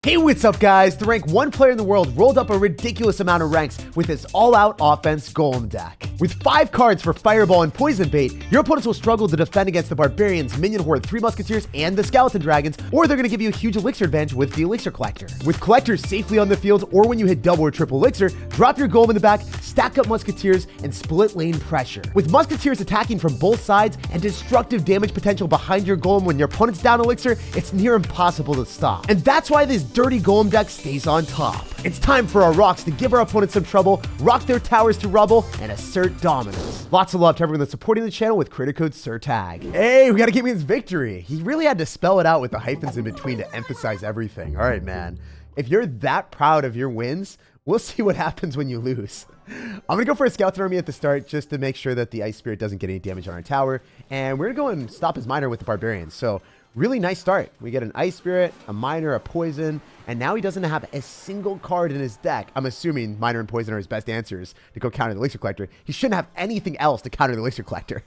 Hey, what's up guys? The rank 1 player in the world rolled up a ridiculous amount of ranks with his all-out offense Golem deck. With 5 cards for Fireball and Poison Bait, your opponents will struggle to defend against the Barbarians, Minion Horde, 3 Musketeers, and the Skeleton Dragons, or they're going to give you a huge elixir advantage with the Elixir Collector. With Collectors safely on the field, or when you hit double or triple elixir, drop your Golem in the back, stack up Musketeers, and split lane pressure. With Musketeers attacking from both sides and destructive damage potential behind your Golem when your opponent's down elixir, it's near impossible to stop. And that's why this dirty Golem deck stays on top. It's time for our rocks to give our opponents some trouble, rock their towers to rubble, and assert dominance. Lots of love to everyone that's supporting the channel with credit code SirTag. Hey, we gotta give me his victory. He really had to spell it out with the hyphens in between to emphasize everything. All right, man. If you're that proud of your wins, we'll see what happens when you lose. I'm gonna go for a skeleton army at the start just to make sure that the ice spirit doesn't get any damage on our tower, and we're gonna go and stop his miner with the barbarians. So really nice start. We get an ice spirit, a miner, a poison, and now he doesn't have a single card in his deck. I'm assuming miner and poison are his best answers to go counter the elixir collector. He shouldn't have anything else to counter the elixir collector.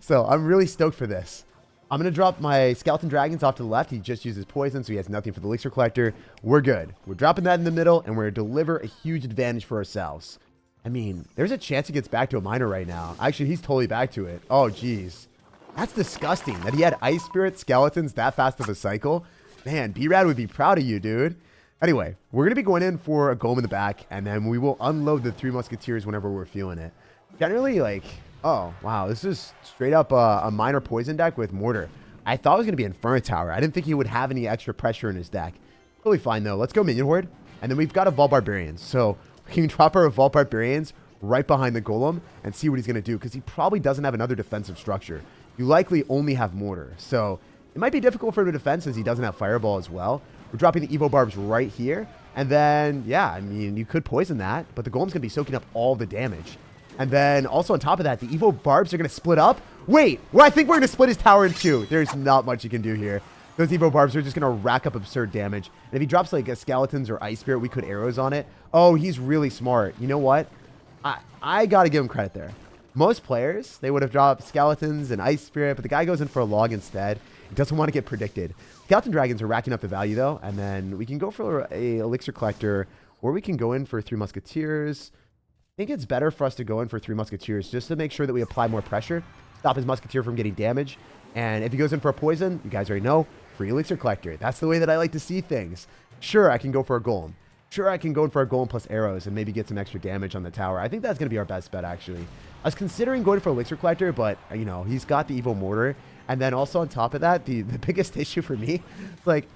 So I'm really stoked for this. I'm going to drop my skeleton dragons off to the left. He just uses poison, so he has nothing for the elixir collector. We're good. We're dropping that in the middle, and we're going to deliver a huge advantage for ourselves. I mean, there's a chance he gets back to a miner right now. Actually, he's totally back to it. Oh, geez. That's disgusting that he had ice spirit skeletons that fast of a cycle. Man, B-Rad would be proud of you, dude. Anyway, we're going to be going in for a Golem in the back, and then we will unload the 3 Musketeers whenever we're feeling it. Generally, like, oh, wow, this is straight up a miner poison deck with Mortar. I thought it was going to be Inferno Tower. I didn't think he would have any extra pressure in his deck. Totally fine, though. Let's go Minion Horde, and then we've got Evolve Barbarians. So we can drop our Evolve Barbarians right behind the Golem and see what he's going to do, because he probably doesn't have another defensive structure. You likely only have Mortar, so it might be difficult for him to defend since he doesn't have Fireball as well. We're dropping the Evo Barbs right here, and then, yeah, I mean, you could poison that, but the Golem's going to be soaking up all the damage. And then, also on top of that, the Evo Barbs are going to split up. Wait, well, I think we're going to split his tower in 2. There's not much you can do here. Those Evo Barbs are just going to rack up absurd damage. And if he drops, like, a Skeletons or Ice Spirit, we could arrows on it. Oh, he's really smart. You know what? I got to give him credit there. Most players, they would have dropped Skeletons and Ice Spirit, but the guy goes in for a log instead. He doesn't want to get predicted. Skeleton Dragons are racking up the value, though, and then we can go for a Elixir Collector, or we can go in for 3 Musketeers. I think it's better for us to go in for 3 Musketeers just to make sure that we apply more pressure, stop his Musketeer from getting damage, and if he goes in for a poison, you guys already know, free Elixir Collector. That's the way that I like to see things. Sure, I can go for a Golem. Sure, I can go in for a Golem plus arrows and maybe get some extra damage on the tower. I think that's going to be our best bet, actually. I was considering going for Elixir Collector, but, you know, he's got the Evo Mortar. And then also on top of that, the biggest issue for me, like,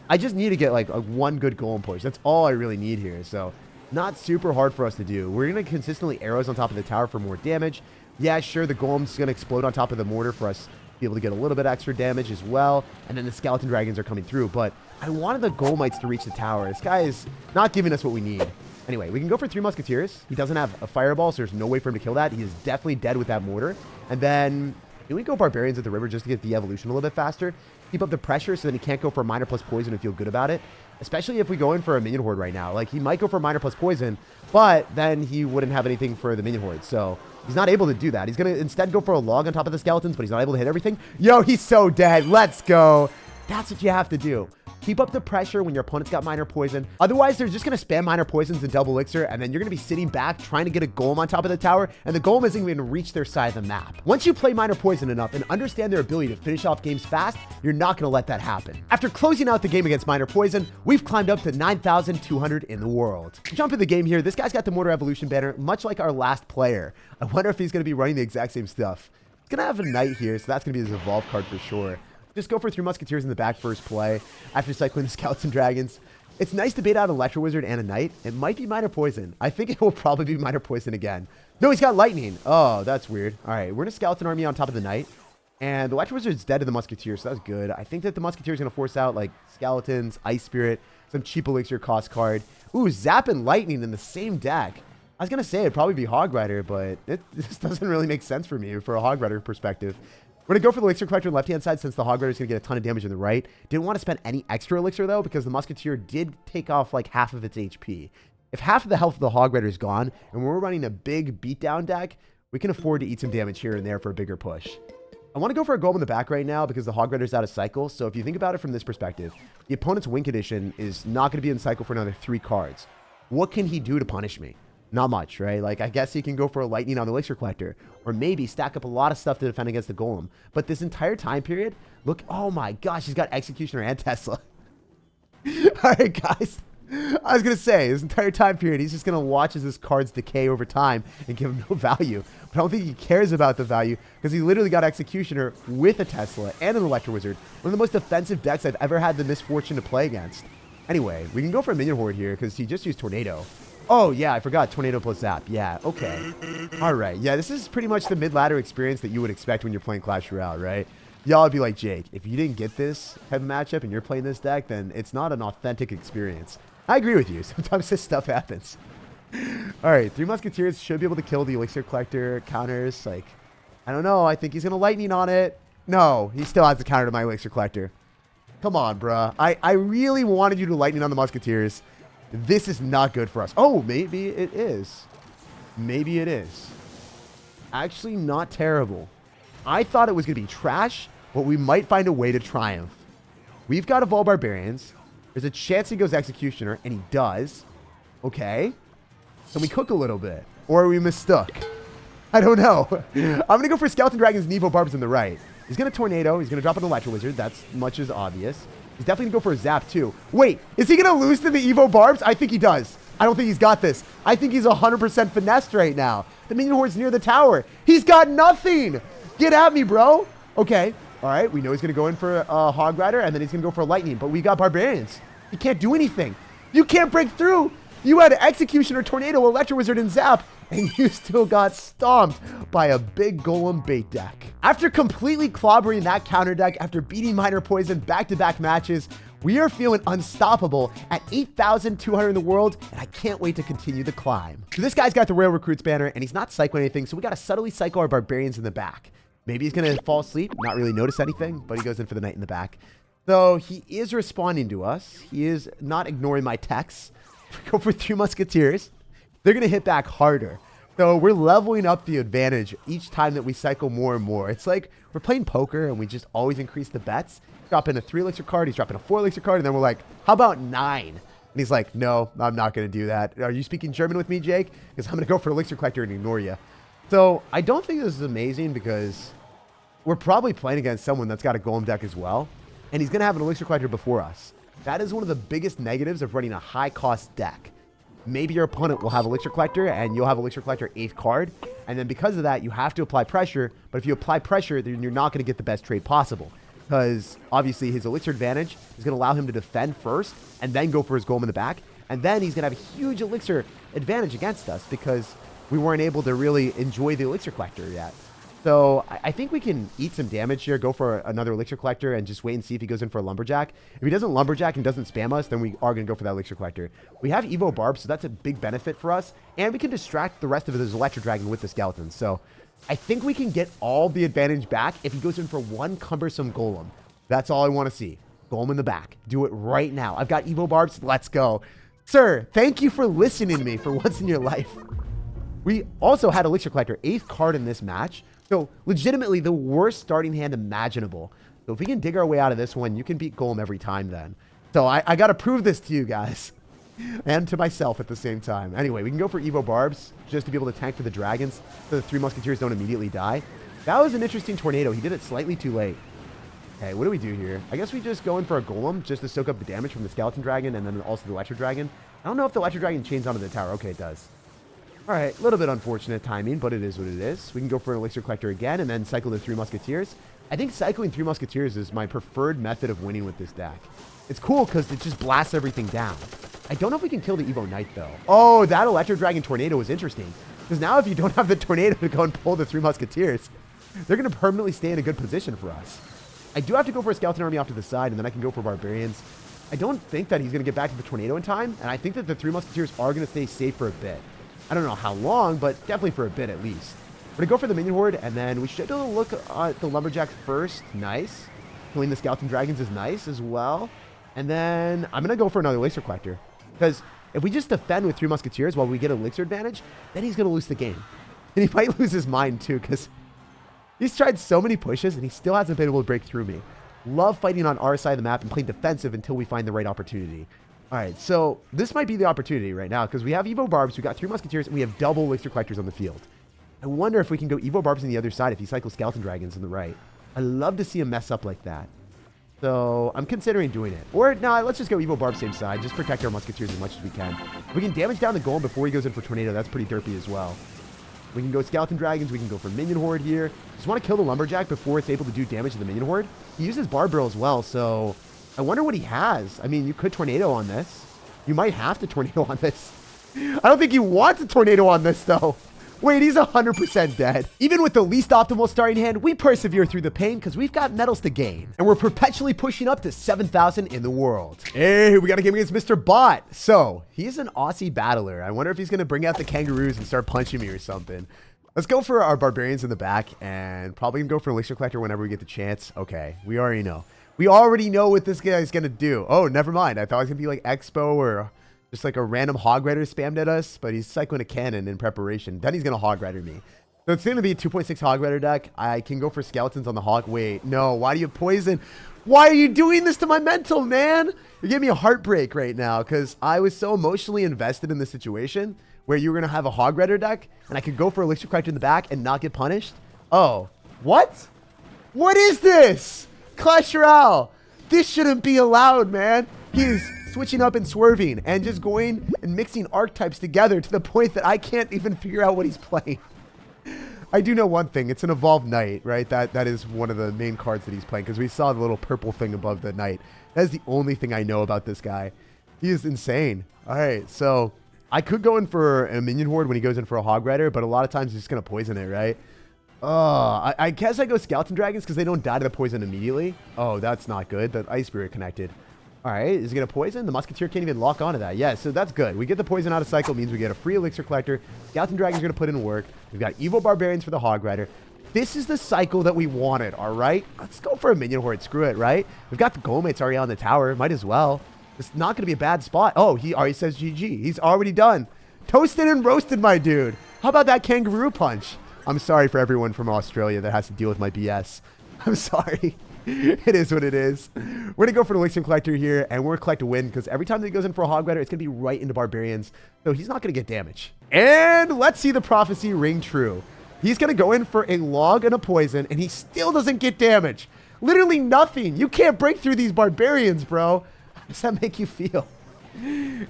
I just need to get, like, one good Golem push. That's all I really need here. So, not super hard for us to do. We're going to consistently arrows on top of the tower for more damage. Yeah, sure, the Golem's going to explode on top of the Mortar for us to be able to get a little bit extra damage as well. And then the Skeleton Dragons are coming through. But I wanted the Golemites to reach the tower. This guy is not giving us what we need. Anyway, we can go for 3 Musketeers. He doesn't have a Fireball, so there's no way for him to kill that. He is definitely dead with that Mortar. And then, can we go Barbarians at the river just to get the evolution a little bit faster? Keep up the pressure so then he can't go for Miner plus Poison and feel good about it. Especially if we go in for a Minion Horde right now. Like, he might go for Miner plus Poison, but then he wouldn't have anything for the Minion Horde. So, he's not able to do that. He's going to instead go for a log on top of the Skeletons, but he's not able to hit everything. Yo, he's so dead. Let's go. That's what you have to do. Keep up the pressure when your opponent's got Miner Poison. Otherwise, they're just going to spam Miner Poisons and double elixir, and then you're going to be sitting back trying to get a Golem on top of the tower, and the Golem isn't going to reach their side of the map. Once you play Miner Poison enough and understand their ability to finish off games fast, you're not going to let that happen. After closing out the game against Miner Poison, we've climbed up to 9,200 in the world. Jump in the game here. This guy's got the Mortar Evolution banner, much like our last player. I wonder if he's going to be running the exact same stuff. He's going to have a Knight here, so that's going to be his Evolve card for sure. Just go for 3 Musketeers in the back first play after cycling the Skeleton Dragons. It's nice to bait out an Electro Wizard and a Knight. It might be Miner Poison. I think it will probably be Miner Poison again. No, he's got Lightning. Oh, that's weird. All right, we're in a Skeleton army on top of the Knight. And the Electro Wizard's dead to the Musketeer, so that's good. I think that the Musketeer is going to force out, like, Skeletons, Ice Spirit, some cheap Elixir cost card. Ooh, Zap and Lightning in the same deck. I was going to say it'd probably be Hog Rider, but this doesn't really make sense for me for a Hog Rider perspective. We're going to go for the Elixir Collector on the left-hand side since the Hog Rider is going to get a ton of damage on the right. Didn't want to spend any extra Elixir, though, because the Musketeer did take off, like, half of its HP. If half of the health of the Hog Rider is gone, and we're running a big beatdown deck, we can afford to eat some damage here and there for a bigger push. I want to go for a Golem in the back right now because the Hog Rider's out of cycle. So if you think about it from this perspective, the opponent's Win condition is not going to be in cycle for another 3 cards. What can he do to punish me? Not much, right? Like, I guess he can go for a Lightning on the Elixir Collector, or maybe stack up a lot of stuff to defend against the Golem. But this entire time period, look, oh my gosh, he's got Executioner and Tesla. All right, guys. I was going to say, this entire time period, he's just going to watch as his cards decay over time and give him no value. But I don't think he cares about the value because he literally got Executioner with a Tesla and an Electro Wizard. One of the most defensive decks I've ever had the misfortune to play against. Anyway, we can go for a Minion Horde here because he just used Tornado. Oh, yeah, I forgot. Tornado plus Zap. Yeah, okay. All right. Yeah, this is pretty much the mid-ladder experience that you would expect when you're playing Clash Royale, right? Y'all would be like, Jake, if you didn't get this type of matchup and you're playing this deck, then it's not an authentic experience. I agree with you. Sometimes this stuff happens. All right, 3 Musketeers should be able to kill the Elixir Collector counters. Like, I don't know. I think he's going to Lightning on it. No, he still has the counter to my Elixir Collector. Come on, bruh. I really wanted you to Lightning on the Musketeers. This is not good for us. Oh, maybe it is. Maybe it is. Actually, not terrible. I thought it was going to be trash, but we might find a way to triumph. We've got Evolve Barbarians. There's a chance he goes Executioner, and he does. Okay. Can we cook a little bit? Or are we mistook? I don't know. I'm going to go for Skeleton Dragons and Evo Barbs on the right. He's going to Tornado. He's going to drop an Electro Wizard. That's much as obvious. He's definitely going to go for a Zap, too. Wait, is he going to lose to the Evo Barbs? I think he does. I don't think he's got this. I think he's 100% finessed right now. The Minion Horde's near the tower. He's got nothing. Get at me, bro. Okay. All right. We know he's going to go in for a Hog Rider, and then he's going to go for a Lightning. But we got Barbarians. You can't do anything. You can't break through. You had Executioner, Tornado, Electro Wizard, and Zap, and you still got stomped by a big Golem bait deck. After completely clobbering that counter deck, after beating Minor Poison back-to-back matches, we are feeling unstoppable at 8,200 in the world, and I can't wait to continue the climb. So this guy's got the Royal Recruits banner, and he's not cycling anything, so we got to subtly cycle our Barbarians in the back. Maybe he's going to fall asleep, not really notice anything, but he goes in for the Knight in the back. So he is responding to us. He is not ignoring my texts. Go for 3 Musketeers. They're going to hit back harder. So we're leveling up the advantage each time that we cycle more and more. It's like we're playing poker and we just always increase the bets. Drop in a 3 elixir card. He's dropping a 4 elixir card. And then we're like, how about 9? And he's like, no, I'm not going to do that. Are you speaking German with me, Jake? Because I'm going to go for Elixir Collector and ignore you. So I don't think this is amazing because we're probably playing against someone that's got a Golem deck as well. And he's going to have an Elixir Collector before us. That is one of the biggest negatives of running a high-cost deck. Maybe your opponent will have Elixir Collector, and you'll have Elixir Collector 8th card. And then because of that, you have to apply pressure. But if you apply pressure, then you're not going to get the best trade possible. Because, obviously, his Elixir advantage is going to allow him to defend first, and then go for his Golem in the back. And then he's going to have a huge Elixir advantage against us, because we weren't able to really enjoy the Elixir Collector yet. So I think we can eat some damage here, go for another Elixir Collector, and just wait and see if he goes in for a Lumberjack. If he doesn't Lumberjack and doesn't spam us, then we are going to go for that Elixir Collector. We have Evo Barb, so that's a big benefit for us. And we can distract the rest of his Electro Dragon with the Skeletons. So I think we can get all the advantage back if he goes in for one cumbersome Golem. That's all I want to see. Golem in the back. Do it right now. I've got Evo Barbs. Let's go. Sir, thank you for listening to me for once in your life. We also had Elixir Collector 8th card in this match. So, legitimately, the worst starting hand imaginable. So, if we can dig our way out of this one, you can beat Golem every time then. So, I got to prove this to you guys. And to myself at the same time. Anyway, we can go for Evo Barbs just to be able to tank for the Dragons so the 3 Musketeers don't immediately die. That was an interesting Tornado. He did it slightly too late. Okay, what do we do here? I guess we just go in for a Golem just to soak up the damage from the Skeleton Dragon and then also the Electro Dragon. I don't know if the Electro Dragon chains onto the tower. Okay, it does. All right, a little bit unfortunate timing, but it is what it is. We can go for an Elixir Collector again and then cycle the 3 Musketeers. I think cycling 3 Musketeers is my preferred method of winning with this deck. It's cool because it just blasts everything down. I don't know if we can kill the Evo Knight, though. Oh, that Electro Dragon Tornado was interesting. Because now if you don't have the Tornado to go and pull the 3 Musketeers, they're going to permanently stay in a good position for us. I do have to go for a Skeleton Army off to the side, and then I can go for Barbarians. I don't think that he's going to get back to the Tornado in time, and I think that the 3 Musketeers are going to stay safe for a bit. I don't know how long, but definitely for a bit at least. We're going to go for the Minion Horde, and then we should look at the Lumberjack first. Nice. Killing the Skeleton Dragons is nice as well. And then I'm going to go for another Elixir Collector. Because if we just defend with 3 Musketeers while we get Elixir advantage, then he's going to lose the game. And he might lose his mind too, because He's tried so many pushes, and he still hasn't been able to break through me. Love fighting on our side of the map and playing defensive until we find the right opportunity. All right, so this might be the opportunity right now because we have Evo Barbs, we got 3 Musketeers, and we have double Elixir Collectors on the field. I wonder if we can go Evo Barbs on the other side if he cycles Skeleton Dragons on the right. I'd love to see him mess up like that. So I'm considering doing it. Or, no, let's just go Evo Barb same side. Just protect our Musketeers as much as we can. We can damage down the Golem before he goes in for Tornado. That's pretty derpy as well. We can go Skeleton Dragons. We can go for Minion Horde here. Just want to kill the Lumberjack before it's able to do damage to the Minion Horde. He uses Barb Barrel as well, so I wonder what he has. I mean, you could Tornado on this. You might have to Tornado on this. I don't think he wants a Tornado on this, though. Wait, he's 100% dead. Even with the least optimal starting hand, we persevere through the pain because we've got medals to gain. And we're perpetually pushing up to 7,000 in the world. Hey, we got a game against Mr. Bot. So, he's an Aussie battler. I wonder if he's going to bring out the kangaroos and start punching me or something. Let's go for our barbarians in the back and probably go for Elixir Collector whenever we get the chance. Okay, we already know. We already know what this guy's going to do. Oh, never mind. I thought it was going to be like Expo or just like a random Hog Rider spammed at us, but he's cycling a cannon in preparation. Then he's going to Hog Rider me. So it's going to be a 2.6 Hog Rider deck. I can go for skeletons on the Hog. Wait, no. Why do you poison? Why are you doing this to my mental, man? You're giving me a heartbreak right now because I was so emotionally invested in the situation where you were going to have a Hog Rider deck and I could go for Elixir Collector in the back and not get punished. Oh, what? What is this? Clash Royale. This shouldn't be allowed, man. He's switching up and swerving and just going and mixing archetypes together to the point that I can't even figure out what he's playing. I do know one thing. It's an Evolved Knight, right? That is one of the main cards that he's playing because we saw the little purple thing above the Knight. That is the only thing I know about this guy. He is insane. All right, so I could go in for a Minion Horde when he goes in for a Hog Rider, but a lot of times he's just going to poison it, right? I guess I go Skeleton Dragons because they don't die to the poison immediately. Oh, that's not good. The Ice Spirit connected. All right, is he going to poison? The Musketeer can't even lock onto that. Yeah, so that's good. We get the poison out of cycle, means we get a free Elixir Collector. Skeleton Dragon's going to put in work. We've got Evil Barbarians for the Hog Rider. This is the cycle that we wanted, all right? Let's go for a Minion Horde. Screw it, right? We've got the Golemates already on the tower. Might as well. It's not going to be a bad spot. Oh, he already says GG. He's already done. Toasted and roasted, my dude. How about that kangaroo punch? I'm sorry for everyone from Australia that has to deal with my BS. I'm sorry. It is what it is. We're going to go for the Elixir Collector here, and we're going to collect a win, because every time that he goes in for a Hog Rider, it's going to be right into Barbarians, so he's not going to get damage. And let's see the prophecy ring true. He's going to go in for a log and a poison, and he still doesn't get damage. Literally nothing. You can't break through these Barbarians, bro. How does that make you feel?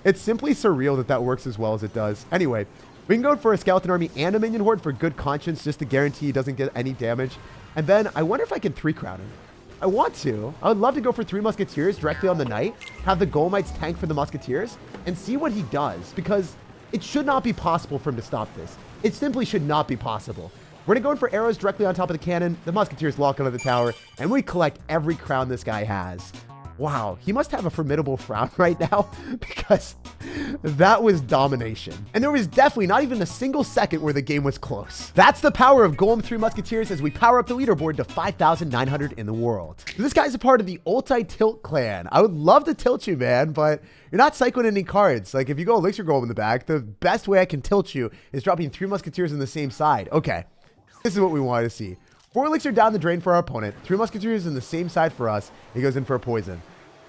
It's simply surreal that that works as well as it does. Anyway, we can go for a Skeleton Army and a Minion Horde for good conscience, just to guarantee he doesn't get any damage. And then I wonder if I can 3-crown him. I want to. I would love to go for 3 Musketeers directly on the Knight, have the Golemites tank for the Musketeers, and see what he does, because it should not be possible for him to stop this. It simply should not be possible. We're going to go in for arrows directly on top of the cannon. The Musketeers lock onto the tower, and we collect every crown this guy has. Wow, he must have a formidable frown right now, because that was domination. And there was definitely not even a single second where the game was close. That's the power of Golem 3 Musketeers as we power up the leaderboard to 5,900 in the world. This guy's a part of the Ulti-Tilt clan. I would love to tilt you, man, but you're not cycling any cards. Like, if you go Elixir Golem in the back, the best way I can tilt you is dropping 3 Musketeers on the same side. Okay, this is what we wanted to see. 4 Elixir down the drain for our opponent, 3 Musketeers in the same side for us. He goes in for a poison.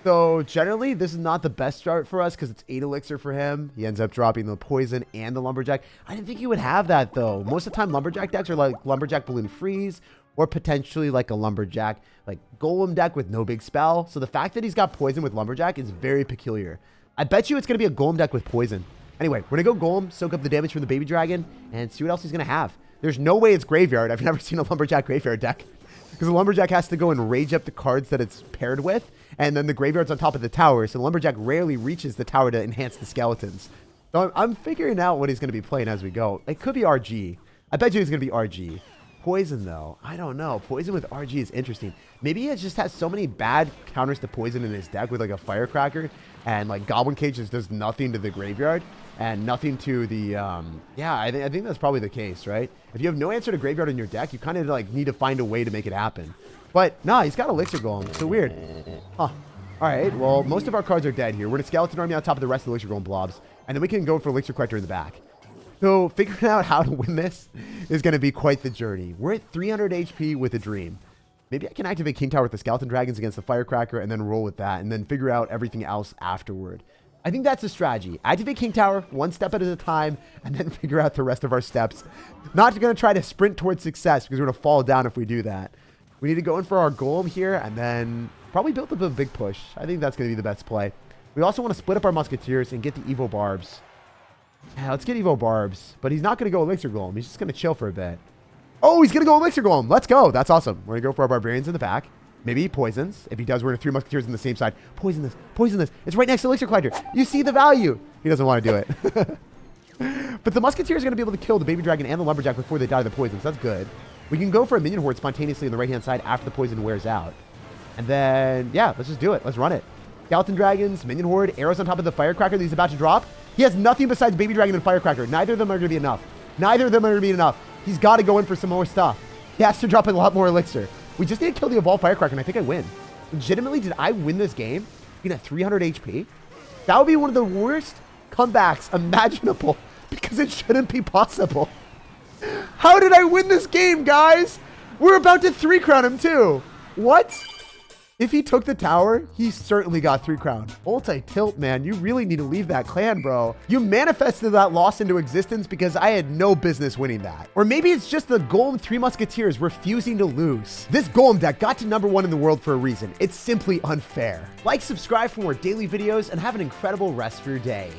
So generally, this is not the best start for us because it's 8 Elixir for him. He ends up dropping the poison and the Lumberjack. I didn't think he would have that, though. Most of the time, Lumberjack decks are like Lumberjack Balloon Freeze or potentially like a Lumberjack like Golem deck with no big spell. So the fact that he's got poison with Lumberjack is very peculiar. I bet you it's going to be a Golem deck with poison. Anyway, we're going to go Golem, soak up the damage from the Baby Dragon, and see what else he's going to have. There's no way it's Graveyard. I've never seen a Lumberjack Graveyard deck. Because the Lumberjack has to go and rage up the cards that it's paired with, and then the Graveyard's on top of the tower, so the Lumberjack rarely reaches the tower to enhance the skeletons. So I'm figuring out what he's going to be playing as we go. It could be RG. I bet you it's going to be RG. Poison, though. I don't know. Poison with RG is interesting. Maybe he just has so many bad counters to poison in his deck with like a Firecracker, and like Goblin Cage just does nothing to the Graveyard and nothing to the yeah, I think that's probably the case, right? If you have no answer to Graveyard in your deck, you kind of like need to find a way to make it happen. But nah, he's got Elixir Golem. So weird. Huh. Alright, well, most of our cards are dead here. We're going to Skeleton Army on top of the rest of the Elixir Golem blobs, and then we can go for Elixir Collector in the back. So figuring out how to win this is going to be quite the journey. We're at 300 HP with a dream. Maybe I can activate King Tower with the Skeleton Dragons against the Firecracker and then roll with that and then figure out everything else afterward. I think that's the strategy. Activate King Tower one step at a time and then figure out the rest of our steps. Not going to try to sprint towards success because we're going to fall down if we do that. We need to go in for our Golem here and then probably build up a big push. I think that's going to be the best play. We also want to split up our Musketeers and get the Evo Barbs. Yeah, let's get Evo Barbs. But he's not going to go Elixir Golem. He's just going to chill for a bit. Oh, he's going to go Elixir Golem. Let's go. That's awesome. We're going to go for our Barbarians in the back. Maybe he poisons. If he does, we're going to 3 Musketeers on the same side. Poison this. Poison this. It's right next to Elixir Collector. You see the value. He doesn't want to do it. But the Musketeers are going to be able to kill the Baby Dragon and the Lumberjack before they die to the poison. So that's good. We can go for a minion horde spontaneously on the right-hand side after the poison wears out. And then, yeah, let's just do it. Let's run it. Skeleton Dragons, minion horde, arrows on top of the Firecracker that he's about to drop. He has nothing besides Baby Dragon and Firecracker. Neither of them are going to be enough. Neither of them are going to be enough. He's got to go in for some more stuff. He has to drop a lot more elixir. We just need to kill the Evolved Firecracker, and I think I win. Legitimately, did I win this game being at 300 HP? That would be one of the worst comebacks imaginable because it shouldn't be possible. How did I win this game, guys? We're about to 3-crown him, too. What? If he took the tower, he certainly got 3-crown. Multi-tilt, man. You really need to leave that clan, bro. You manifested that loss into existence because I had no business winning that. Or maybe it's just the Golem 3 Musketeers refusing to lose. This Golem deck got to #1 in the world for a reason. It's simply unfair. Like, subscribe for more daily videos, and have an incredible rest of your day.